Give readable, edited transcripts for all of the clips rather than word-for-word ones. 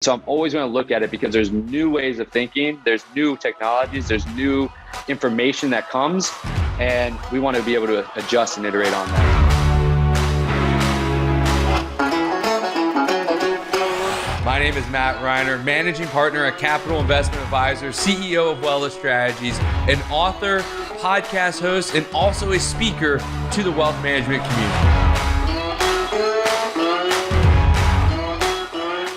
So I'm always going to look at it because there's new ways of thinking, there's new technologies, there's new information that comes, and we want to be able to adjust and iterate on that. My name is Matt Reiner, managing partner at Capital Investment Advisor, CEO of Wellness Strategies, an author, podcast host, and also a speaker to the wealth management community.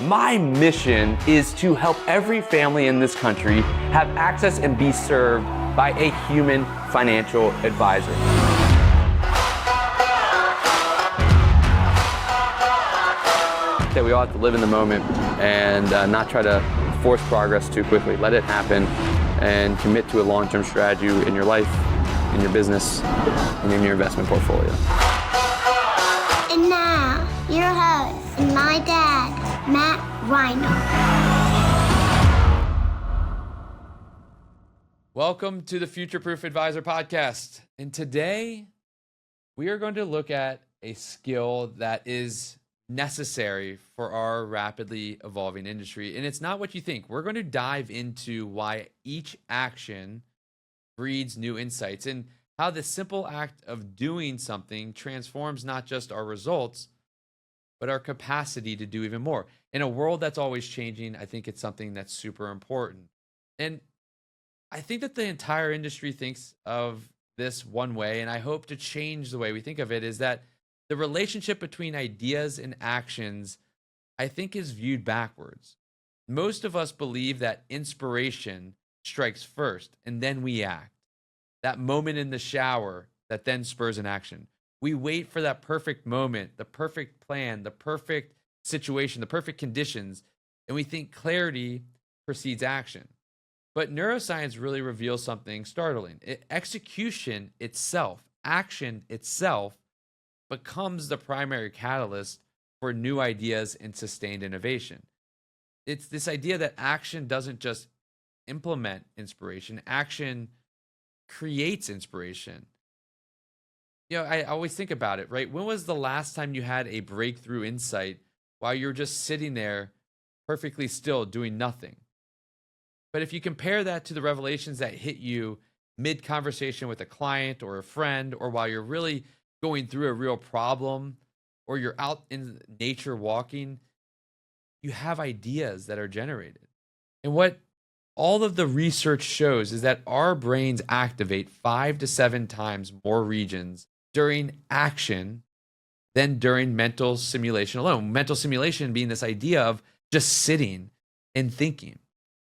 My mission is to help every family in this country have access and be served by a human financial advisor. That we all have to live in the moment and not try to force progress too quickly. Let it happen and commit to a long-term strategy in your life, in your business, and in your investment portfolio. And now, your host and my dad, Matt Reiner. Welcome to the FutureProof Advisor podcast. And today, we are going to look at a skill that is necessary for our rapidly evolving industry. And it's not what you think. We're going to dive into why each action breeds new insights and how the simple act of doing something transforms not just our results, but our capacity to do even more. In a world that's always changing, I think it's something that's super important. And I think that the entire industry thinks of this one way, and I hope to change the way we think of it, is that the relationship between ideas and actions, I think, is viewed backwards. Most of us believe that inspiration strikes first, and then we act. That moment in the shower that then spurs an action. We wait for that perfect moment, the perfect plan, the perfect situation, the perfect conditions, and we think clarity precedes action. But neuroscience really reveals something startling. Execution itself, action itself, becomes the primary catalyst for new ideas and sustained innovation. It's this idea that action doesn't just implement inspiration, action creates inspiration. You know, I always think about it, right? When was the last time you had a breakthrough insight while you're just sitting there perfectly still doing nothing? But if you compare that to the revelations that hit you mid-conversation with a client or a friend, or while you're really going through a real problem, or you're out in nature walking, you have ideas that are generated. And what all of the research shows is that our brains activate 5 to 7 times more regions during action than during mental simulation alone. Mental simulation being this idea of just sitting and thinking.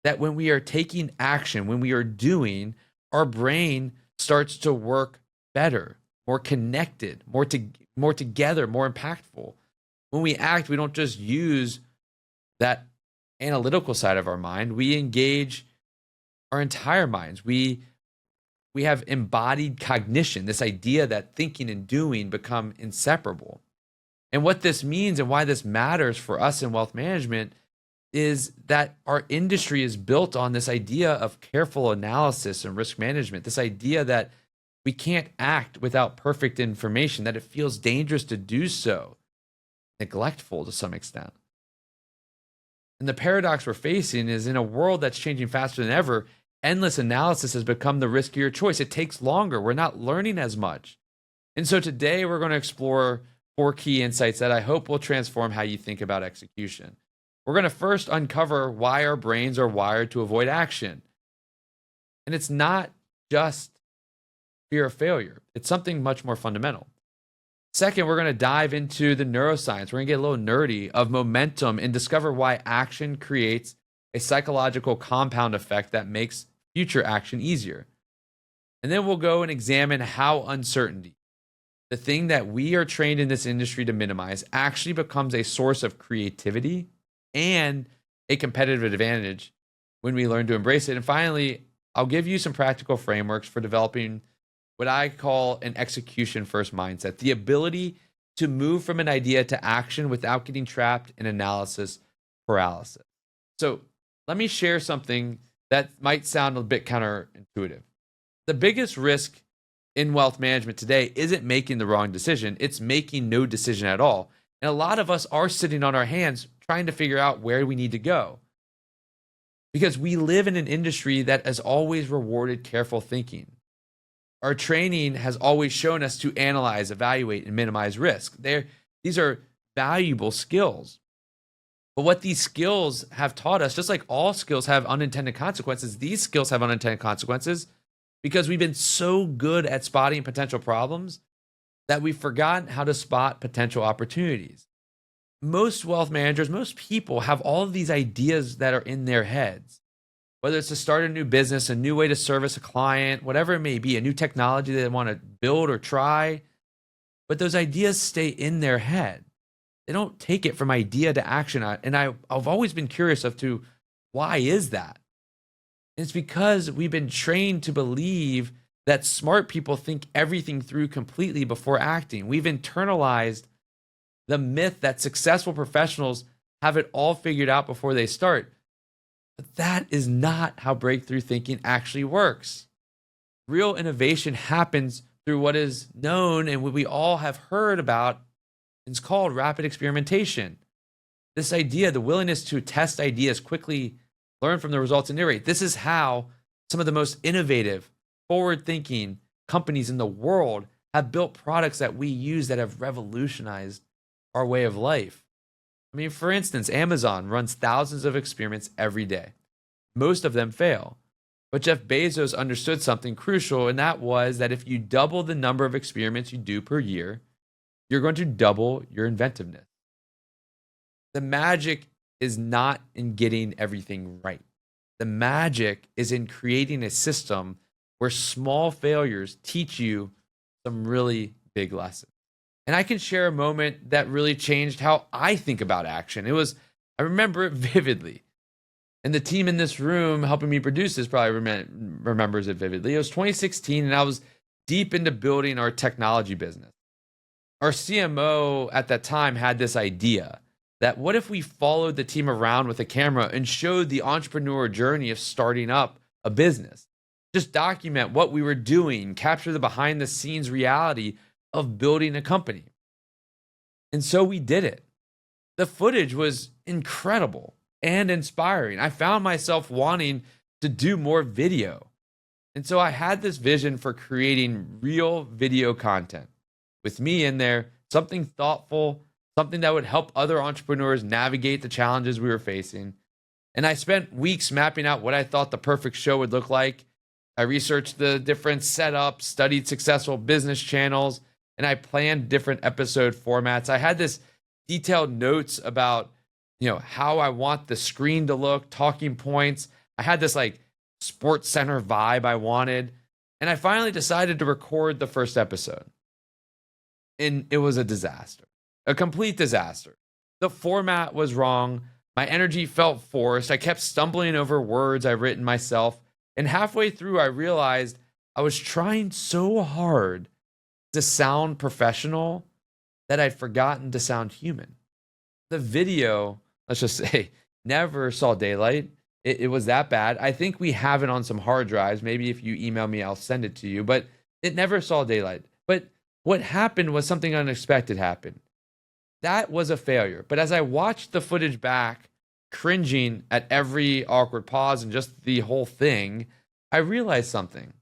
That when we are taking action, when we are doing, our brain starts to work better, more connected, more together, more impactful. When we act, we don't just use that analytical side of our mind. We engage our entire minds. We have embodied cognition, this idea that thinking and doing become inseparable. And what this means and why this matters for us in wealth management is that our industry is built on this idea of careful analysis and risk management, this idea that we can't act without perfect information, that it feels dangerous to do so, neglectful to some extent. And the paradox we're facing is in a world that's changing faster than ever, endless analysis has become the riskier choice. It takes longer. We're not learning as much. And so today we're going to explore 4 key insights that I hope will transform how you think about execution. We're going to first uncover why our brains are wired to avoid action. And it's not just fear of failure. It's something much more fundamental. Second, we're going to dive into the neuroscience. We're going to get a little nerdy of momentum and discover why action creates a psychological compound effect that makes future action easier. And then we'll go and examine how uncertainty, the thing that we are trained in this industry to minimize, actually becomes a source of creativity and a competitive advantage when we learn to embrace it. And finally, I'll give you some practical frameworks for developing what I call an execution-first mindset, the ability to move from an idea to action without getting trapped in analysis paralysis. So let me share something that might sound a bit counterintuitive. The biggest risk in wealth management today isn't making the wrong decision. It's making no decision at all. And a lot of us are sitting on our hands trying to figure out where we need to go. Because we live in an industry that has always rewarded careful thinking. Our training has always shown us to analyze, evaluate, and minimize risk. These are valuable skills. But what these skills have taught us, just like all skills have unintended consequences, these skills have unintended consequences because we've been so good at spotting potential problems that we've forgotten how to spot potential opportunities. Most wealth managers, most people have all of these ideas that are in their heads, whether it's to start a new business, a new way to service a client, whatever it may be, a new technology they want to build or try. But those ideas stay in their head. They don't take it from idea to action. And I've always been curious as to why is that? And it's because we've been trained to believe that smart people think everything through completely before acting. We've internalized the myth that successful professionals have it all figured out before they start. But that is not how breakthrough thinking actually works. Real innovation happens through what is known and what we all have heard about. It's called rapid experimentation. This idea, the willingness to test ideas quickly, learn from the results, and iterate. This is how some of the most innovative, forward-thinking companies in the world have built products that we use that have revolutionized our way of life. I mean, for instance, Amazon runs thousands of experiments every day. Most of them fail. But Jeff Bezos understood something crucial, and that was that if you double the number of experiments you do per year, you're going to double your inventiveness. The magic is not in getting everything right. The magic is in creating a system where small failures teach you some really big lessons. And I can share a moment that really changed how I think about action. I remember it vividly. And the team in this room helping me produce this probably remembers it vividly. It was 2016, and I was deep into building our technology business. Our CMO at that time had this idea that what if we followed the team around with a camera and showed the entrepreneur journey of starting up a business? Just document what we were doing, capture the behind the scenes reality of building a company. And so we did it. The footage was incredible and inspiring. I found myself wanting to do more video. And so I had this vision for creating real video content with me in there, something thoughtful, something that would help other entrepreneurs navigate the challenges we were facing. And I spent weeks mapping out what I thought the perfect show would look like. I researched the different setups, studied successful business channels, and I planned different episode formats. I had this detailed notes about, how I want the screen to look, talking points. I had this like sports center vibe I wanted. And I finally decided to record the first episode. And it was a disaster, a complete disaster. The format was wrong. My energy felt forced. I kept stumbling over words I'd written myself. And halfway through, I realized I was trying so hard to sound professional that I'd forgotten to sound human. The video, let's just say, never saw daylight. It was that bad. I think we have it on some hard drives. Maybe if you email me, I'll send it to you. But it never saw daylight. But what happened was something unexpected happened. That was a failure. But as I watched the footage back, cringing at every awkward pause and just the whole thing, I realized something.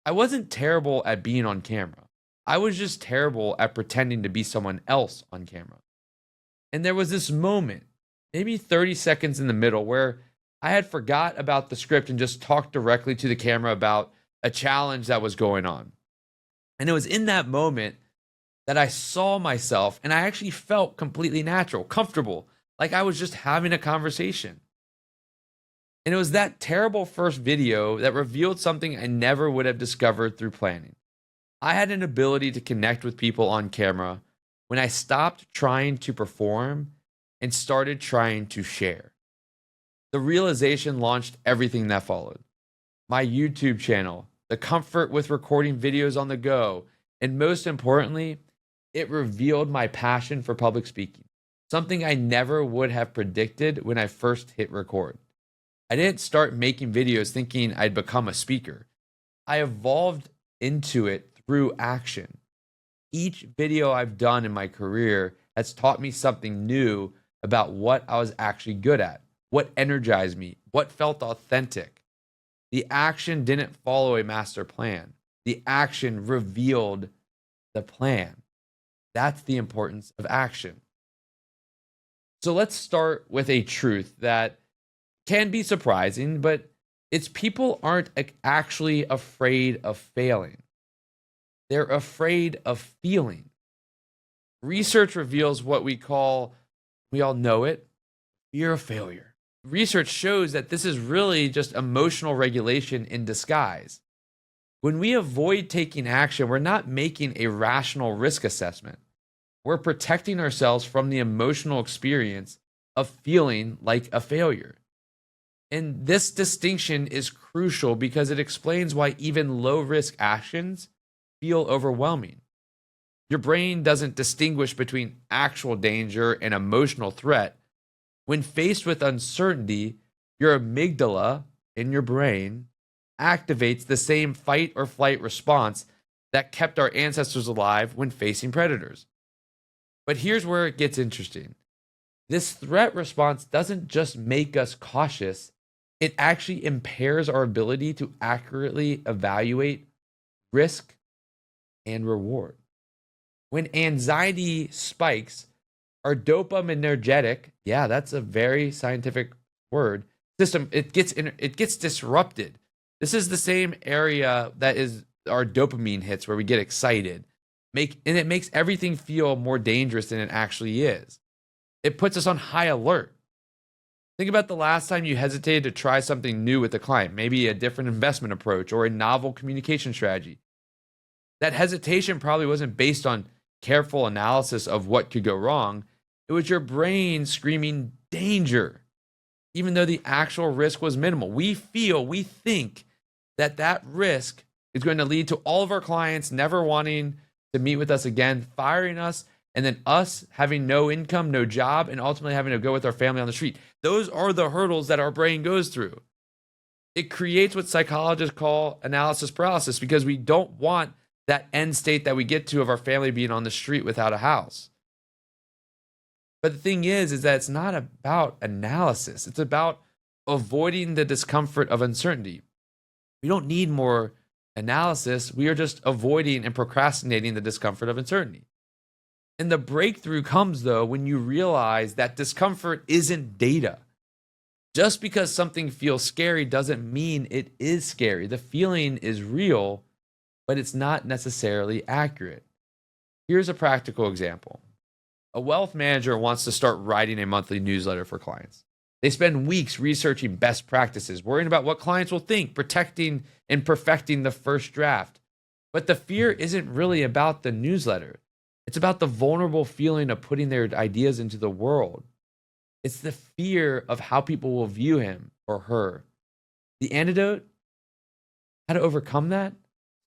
I wasn't terrible at being on camera. I was just terrible at pretending to be someone else on camera. And there was this moment, maybe 30 seconds in the middle, where I had forgot about the script and just talked directly to the camera about a challenge that was going on. And it was in that moment that I saw myself and I actually felt completely natural, comfortable, like I was just having a conversation. And it was that terrible first video that revealed something I never would have discovered through planning. I had an ability to connect with people on camera when I stopped trying to perform and started trying to share. The realization launched everything that followed. My YouTube channel, the comfort with recording videos on the go, and most importantly, it revealed my passion for public speaking, something I never would have predicted when I first hit record. I didn't start making videos thinking I'd become a speaker. I evolved into it through action. Each video I've done in my career has taught me something new about what I was actually good at, what energized me, what felt authentic. The action didn't follow a master plan. The action revealed the plan. That's the importance of action. So let's start with a truth that can be surprising, but it's people aren't actually afraid of failing. They're afraid of feeling. Research reveals what we all know it, fear of failure. Research shows that this is really just emotional regulation in disguise. When we avoid taking action, we're not making a rational risk assessment. We're protecting ourselves from the emotional experience of feeling like a failure. And this distinction is crucial because it explains why even low-risk actions feel overwhelming. Your brain doesn't distinguish between actual danger and emotional threat. When faced with uncertainty, your amygdala in your brain activates the same fight or flight response that kept our ancestors alive when facing predators. But here's where it gets interesting. This threat response doesn't just make us cautious, it actually impairs our ability to accurately evaluate risk and reward. When anxiety spikes, our dopaminergic, yeah, that's a very scientific word, system, it gets disrupted. This is the same area that is our dopamine hits where we get excited. And it makes everything feel more dangerous than it actually is. It puts us on high alert. Think about the last time you hesitated to try something new with a client, maybe a different investment approach or a novel communication strategy. That hesitation probably wasn't based on careful analysis of what could go wrong. It was your brain screaming danger, even though the actual risk was minimal. We think that risk is going to lead to all of our clients never wanting to meet with us again, firing us, and then us having no income, no job, and ultimately having to go with our family on the street. Those are the hurdles that our brain goes through. It creates what psychologists call analysis paralysis because we don't want that end state that we get to of our family being on the street without a house. But the thing is that it's not about analysis. It's about avoiding the discomfort of uncertainty. We don't need more analysis. We are just avoiding and procrastinating the discomfort of uncertainty. And the breakthrough comes, though, when you realize that discomfort isn't data. Just because something feels scary doesn't mean it is scary. The feeling is real, but it's not necessarily accurate. Here's a practical example. A wealth manager wants to start writing a monthly newsletter for clients. They spend weeks researching best practices, worrying about what clients will think, protecting and perfecting the first draft. But the fear isn't really about the newsletter. It's about the vulnerable feeling of putting their ideas into the world. It's the fear of how people will view him or her. The antidote? How to overcome that?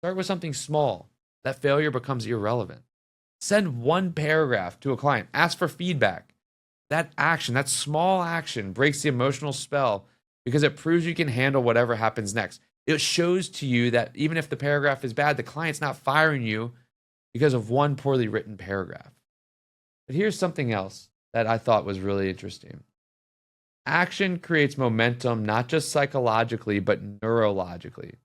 Start with something small. That failure becomes irrelevant. Send one paragraph to a client. Ask for feedback. That action, that small action, breaks the emotional spell because it proves you can handle whatever happens next. It shows to you that even if the paragraph is bad, the client's not firing you because of one poorly written paragraph. But here's something else that I thought was really interesting. Action creates momentum, not just psychologically, but neurologically.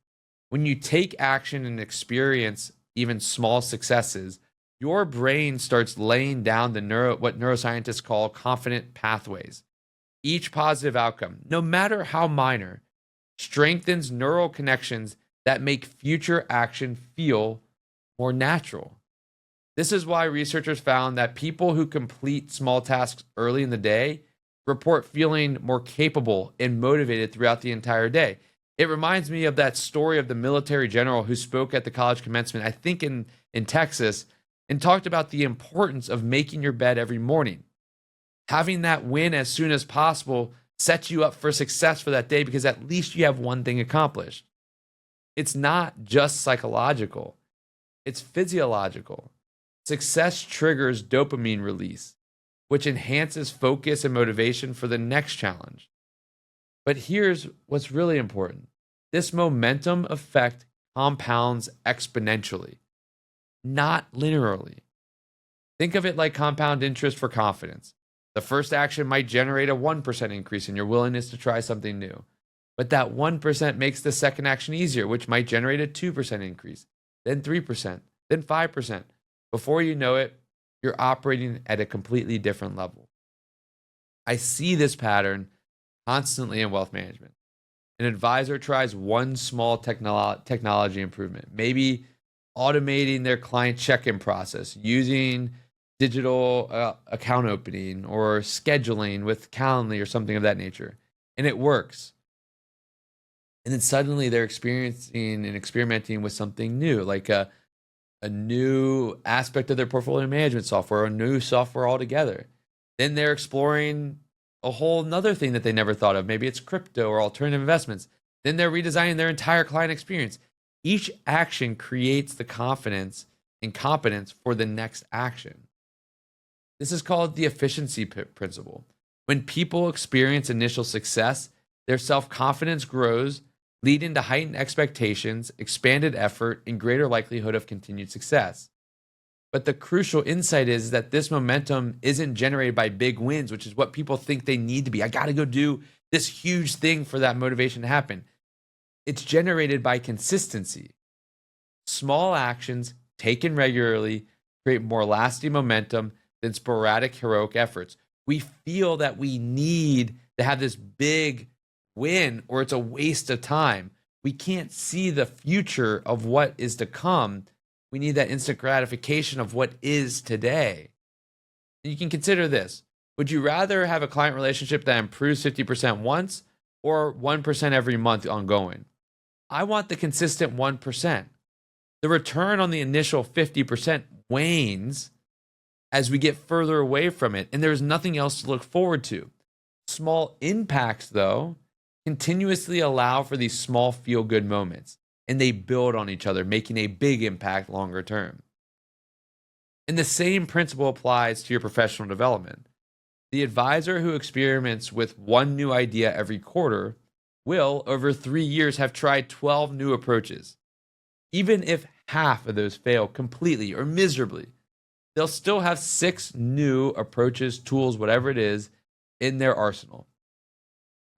When you take action and experience even small successes, your brain starts laying down what neuroscientists call confident pathways. Each positive outcome, no matter how minor, strengthens neural connections that make future action feel more natural. This is why researchers found that people who complete small tasks early in the day report feeling more capable and motivated throughout the entire day. It reminds me of that story of the military general who spoke at the college commencement, I think in Texas, and talked about the importance of making your bed every morning. Having that win as soon as possible sets you up for success for that day because at least you have one thing accomplished. It's not just psychological, it's physiological. Success triggers dopamine release, which enhances focus and motivation for the next challenge. But here's what's really important. This momentum effect compounds exponentially, not linearly. Think of it like compound interest for confidence. The first action might generate a 1% increase in your willingness to try something new. But that 1% makes the second action easier, which might generate a 2% increase, then 3%, then 5%. Before you know it, you're operating at a completely different level. I see this pattern constantly in wealth management. An advisor tries one small technology improvement, maybe automating their client check-in process, using digital account opening or scheduling with Calendly or something of that nature. And it works. And then suddenly they're experiencing and experimenting with something new, like a new aspect of their portfolio management software, or a new software altogether. Then they're exploring a whole nother thing that they never thought of. Maybe it's crypto or alternative investments. Then they're redesigning their entire client experience. Each action creates the confidence and competence for the next action. This is called the efficiency principle. When people experience initial success, their self-confidence grows, leading to heightened expectations, expanded effort, and greater likelihood of continued success. But the crucial insight is that this momentum isn't generated by big wins, which is what people think they need to be. I got to go do this huge thing for that motivation to happen. It's generated by consistency. Small actions taken regularly create more lasting momentum than sporadic heroic efforts. We feel that we need to have this big win or it's a waste of time. We can't see the future of what is to come. We need that instant gratification of what is today. And you can consider this. Would you rather have a client relationship that improves 50% once or 1% every month ongoing? I want the consistent 1%. The return on the initial 50% wanes as we get further away from it, and there's nothing else to look forward to. Small impacts, though, continuously allow for these small feel-good moments, and they build on each other, making a big impact longer term. And the same principle applies to your professional development. The advisor who experiments with one new idea every quarter will, over 3 years, have tried 12 new approaches. Even if half of those fail completely or miserably, they'll still have 6 new approaches, tools, whatever it is, in their arsenal.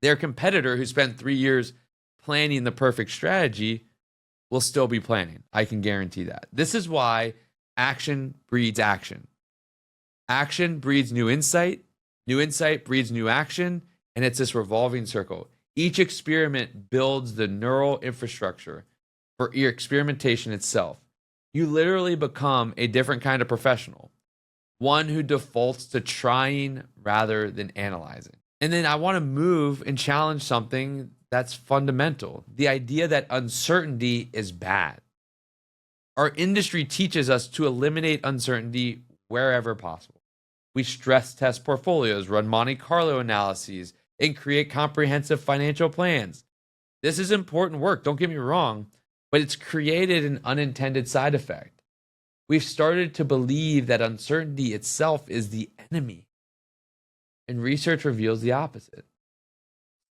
Their competitor who spent 3 years planning the perfect strategy will still be planning. I can guarantee that. This is why action breeds action. Action breeds new insight breeds new action, and it's this revolving circle. Each experiment builds the neural infrastructure for your experimentation itself. You literally become a different kind of professional, one who defaults to trying rather than analyzing. And then I want to move and challenge something that's fundamental, the idea that uncertainty is bad. Our industry teaches us to eliminate uncertainty wherever possible. We stress test portfolios, run Monte Carlo analyses, and create comprehensive financial plans. This is important work, don't get me wrong, but it's created an unintended side effect. We've started to believe that uncertainty itself is the enemy. And research reveals the opposite.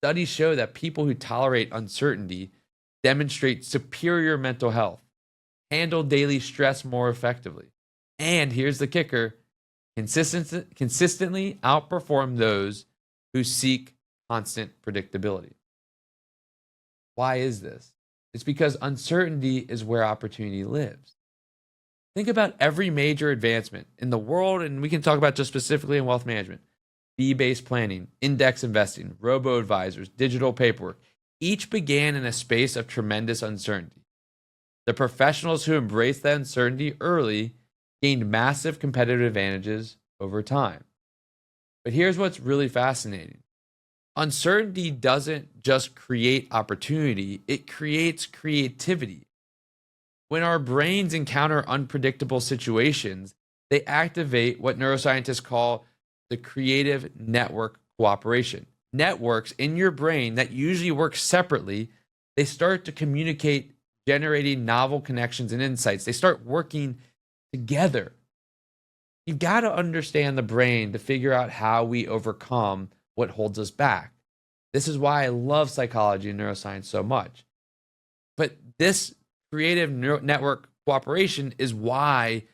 Studies show that people who tolerate uncertainty demonstrate superior mental health, handle daily stress more effectively, and here's the kicker, consistently outperform those who seek constant predictability. Why is this? It's because uncertainty is where opportunity lives. Think about every major advancement in the world, and we can talk about just specifically in wealth management. Fee-based planning, index investing, robo-advisors, digital paperwork, each began in a space of tremendous uncertainty. The professionals who embraced that uncertainty early gained massive competitive advantages over time. But here's what's really fascinating. Uncertainty doesn't just create opportunity, it creates creativity. When our brains encounter unpredictable situations, they activate what neuroscientists call the creative network cooperation. Networks in your brain that usually work separately, they start to communicate, generating novel connections and insights. They start working together. You've got to understand the brain to figure out how we overcome what holds us back. This is why I love psychology and neuroscience so much. But this creative network cooperation is why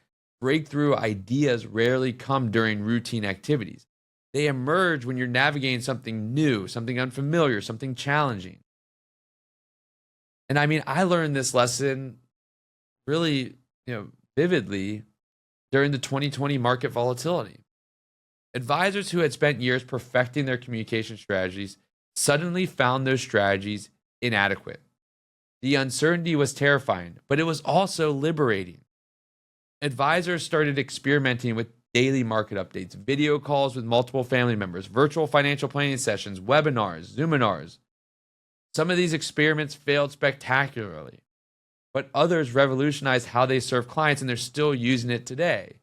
breakthrough ideas rarely come during routine activities. They emerge when you're navigating something new, something unfamiliar, something challenging. And I mean, I learned this lesson really, vividly during the 2020 market volatility. Advisors who had spent years perfecting their communication strategies suddenly found those strategies inadequate. The uncertainty was terrifying, but it was also liberating. Advisors started experimenting with daily market updates, video calls with multiple family members, virtual financial planning sessions, webinars, Zoominars. Some of these experiments failed spectacularly, but others revolutionized how they serve clients, and they're still using it today.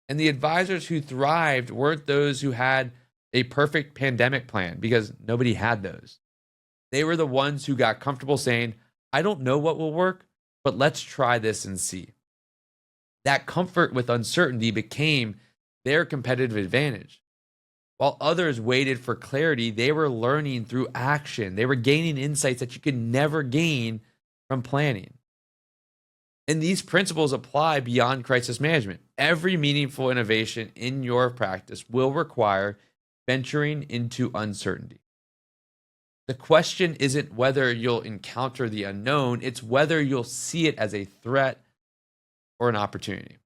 And the advisors who thrived weren't those who had a perfect pandemic plan, because nobody had those. They were the ones who got comfortable saying, I don't know what will work, but let's try this and see. That comfort with uncertainty became their competitive advantage. While others waited for clarity, they were learning through action. They were gaining insights that you could never gain from planning. And these principles apply beyond crisis management. Every meaningful innovation in your practice will require venturing into uncertainty. The question isn't whether you'll encounter the unknown, it's whether you'll see it as a threat or an opportunity.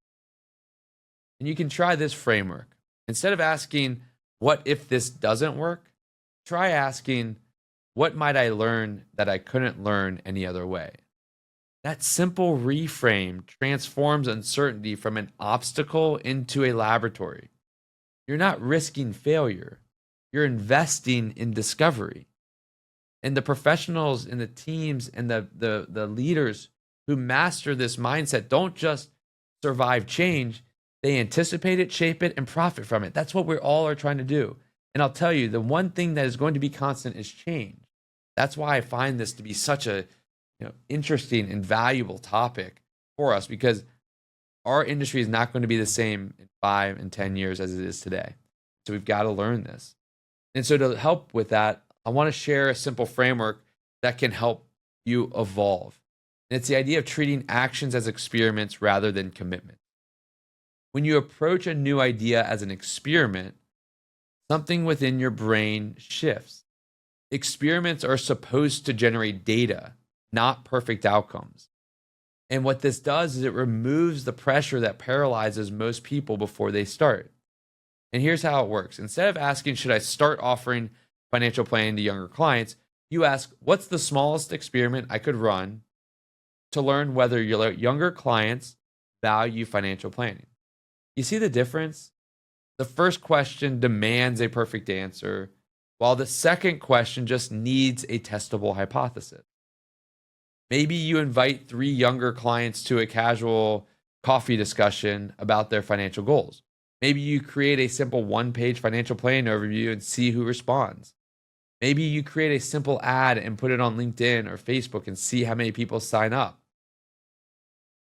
And you can try this framework. Instead of asking, what if this doesn't work? Try asking, what might I learn that I couldn't learn any other way? That simple reframe transforms uncertainty from an obstacle into a laboratory. You're not risking failure. You're investing in discovery. And the professionals and the teams and the leaders who master this mindset don't just survive change, they anticipate it, shape it, and profit from it. That's what we all are trying to do. And I'll tell you, the one thing that is going to be constant is change. That's why I find this to be such a interesting and valuable topic for us, because our industry is not going to be the same in 5 and 10 years as it is today. So we've got to learn this. And so to help with that, I want to share a simple framework that can help you evolve. And it's the idea of treating actions as experiments rather than commitment. When you approach a new idea as an experiment, something within your brain shifts. Experiments are supposed to generate data, not perfect outcomes. And what this does is it removes the pressure that paralyzes most people before they start. And here's how it works. Instead of asking, should I start offering financial planning to younger clients, you ask, what's the smallest experiment I could run to learn whether your younger clients value financial planning? You see the difference? The first question demands a perfect answer, while the second question just needs a testable hypothesis. Maybe you invite 3 younger clients to a casual coffee discussion about their financial goals. Maybe you create a simple 1-page financial planning overview and see who responds. Maybe you create a simple ad and put it on LinkedIn or Facebook and see how many people sign up.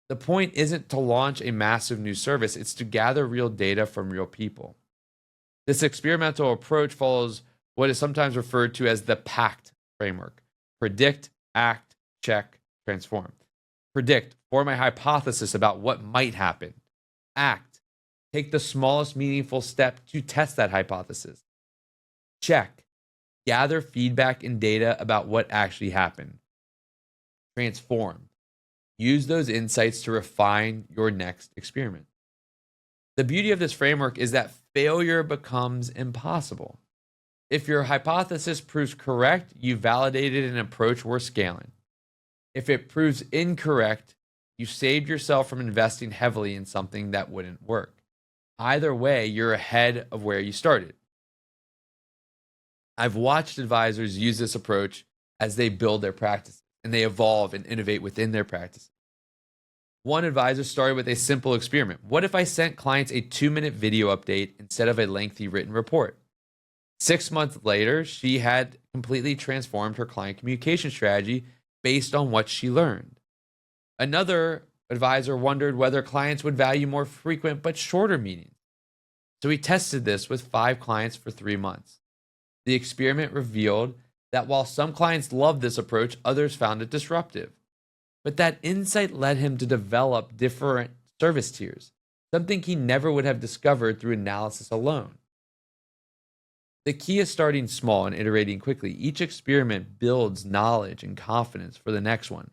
The point isn't to launch a massive new service, it's to gather real data from real people. This experimental approach follows what is sometimes referred to as the PACT framework: predict, act, check, transform. Predict, form a hypothesis about what might happen. Act, take the smallest meaningful step to test that hypothesis. Check, gather feedback and data about what actually happened. Transform, use those insights to refine your next experiment. The beauty of this framework is that failure becomes impossible. If your hypothesis proves correct, you validated an approach worth scaling. If it proves incorrect, you saved yourself from investing heavily in something that wouldn't work. Either way, you're ahead of where you started. I've watched advisors use this approach as they build their practices and they evolve and innovate within their practices. One advisor started with a simple experiment. What if I sent clients a 2-minute video update instead of a lengthy written report? 6 months later, she had completely transformed her client communication strategy based on what she learned. Another advisor wondered whether clients would value more frequent but shorter meetings. So he tested this with 5 clients for 3 months. The experiment revealed that while some clients loved this approach, others found it disruptive. But that insight led him to develop different service tiers, something he never would have discovered through analysis alone. The key is starting small and iterating quickly. Each experiment builds knowledge and confidence for the next one.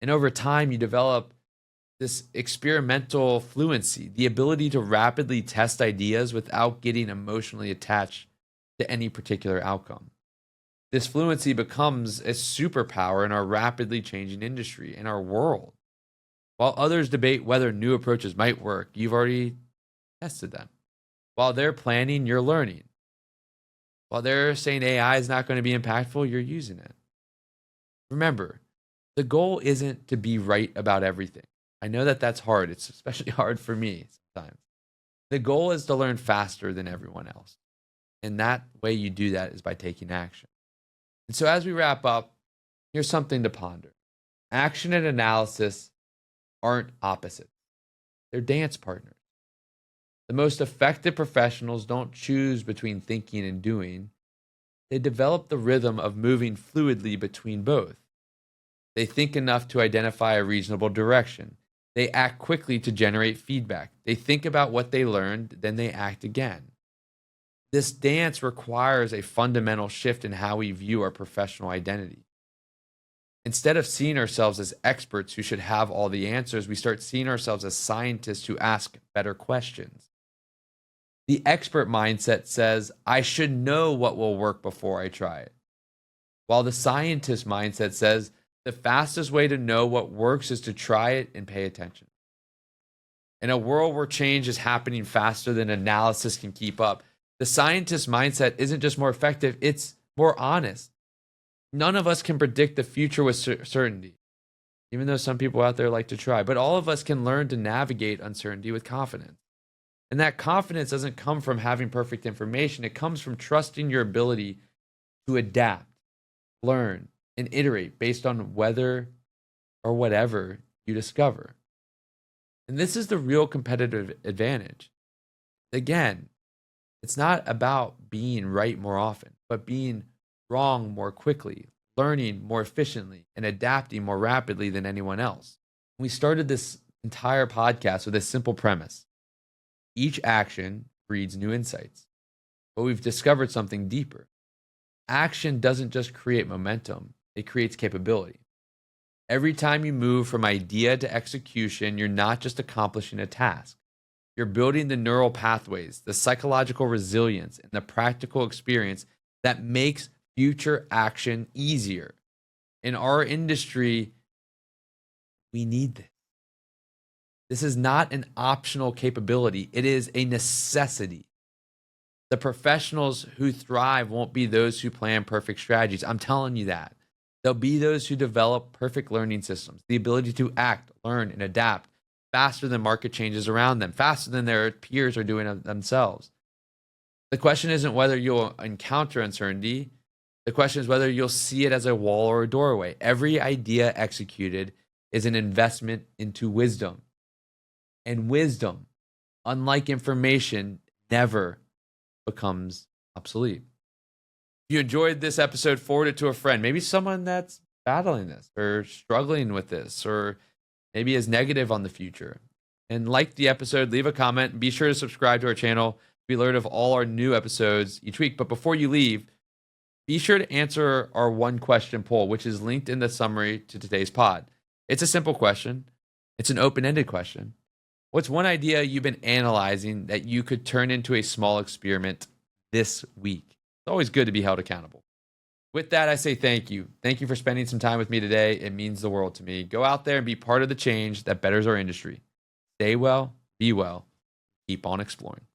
And over time, you develop this experimental fluency, the ability to rapidly test ideas without getting emotionally attached to any particular outcome. This fluency becomes a superpower in our rapidly changing industry, in our world. While others debate whether new approaches might work, you've already tested them. While they're planning, you're learning. While they're saying AI is not going to be impactful, you're using it. Remember, the goal isn't to be right about everything. I know that that's hard. It's especially hard for me sometimes. The goal is to learn faster than everyone else. And that way you do that is by taking action. And so as we wrap up, here's something to ponder. Action and analysis aren't opposites. They're dance partners. The most effective professionals don't choose between thinking and doing. They develop the rhythm of moving fluidly between both. They think enough to identify a reasonable direction. They act quickly to generate feedback. They think about what they learned, then they act again. This dance requires a fundamental shift in how we view our professional identity. Instead of seeing ourselves as experts who should have all the answers, we start seeing ourselves as scientists who ask better questions. The expert mindset says, I should know what will work before I try it. While the scientist mindset says, the fastest way to know what works is to try it and pay attention. In a world where change is happening faster than analysis can keep up, the scientist mindset isn't just more effective, it's more honest. None of us can predict the future with certainty, even though some people out there like to try. But all of us can learn to navigate uncertainty with confidence. And that confidence doesn't come from having perfect information. It comes from trusting your ability to adapt, learn, and iterate based on whether or whatever you discover. And this is the real competitive advantage. Again, it's not about being right more often, but being wrong more quickly, learning more efficiently, and adapting more rapidly than anyone else. We started this entire podcast with a simple premise. Each action breeds new insights, but we've discovered something deeper. Action doesn't just create momentum, it creates capability. Every time you move from idea to execution, you're not just accomplishing a task. You're building the neural pathways, the psychological resilience, and the practical experience that makes future action easier. In our industry, we need this. This is not an optional capability. It is a necessity. The professionals who thrive won't be those who plan perfect strategies. I'm telling you that. They'll be those who develop perfect learning systems, the ability to act, learn, and adapt faster than market changes around them, faster than their peers are doing it themselves. The question isn't whether you'll encounter uncertainty. The question is whether you'll see it as a wall or a doorway. Every idea executed is an investment into wisdom. And wisdom, unlike information, never becomes obsolete. If you enjoyed this episode, forward it to a friend, maybe someone that's battling this or struggling with this, or maybe is negative on the future. And like the episode, leave a comment, and be sure to subscribe to our channel to be alerted of all our new episodes each week. But before you leave, be sure to answer our one question poll, which is linked in the summary to today's pod. It's a simple question. It's an open-ended question. What's one idea you've been analyzing that you could turn into a small experiment this week? It's always good to be held accountable. With that, I say thank you. Thank you for spending some time with me today. It means the world to me. Go out there and be part of the change that betters our industry. Stay well, be well, keep on exploring.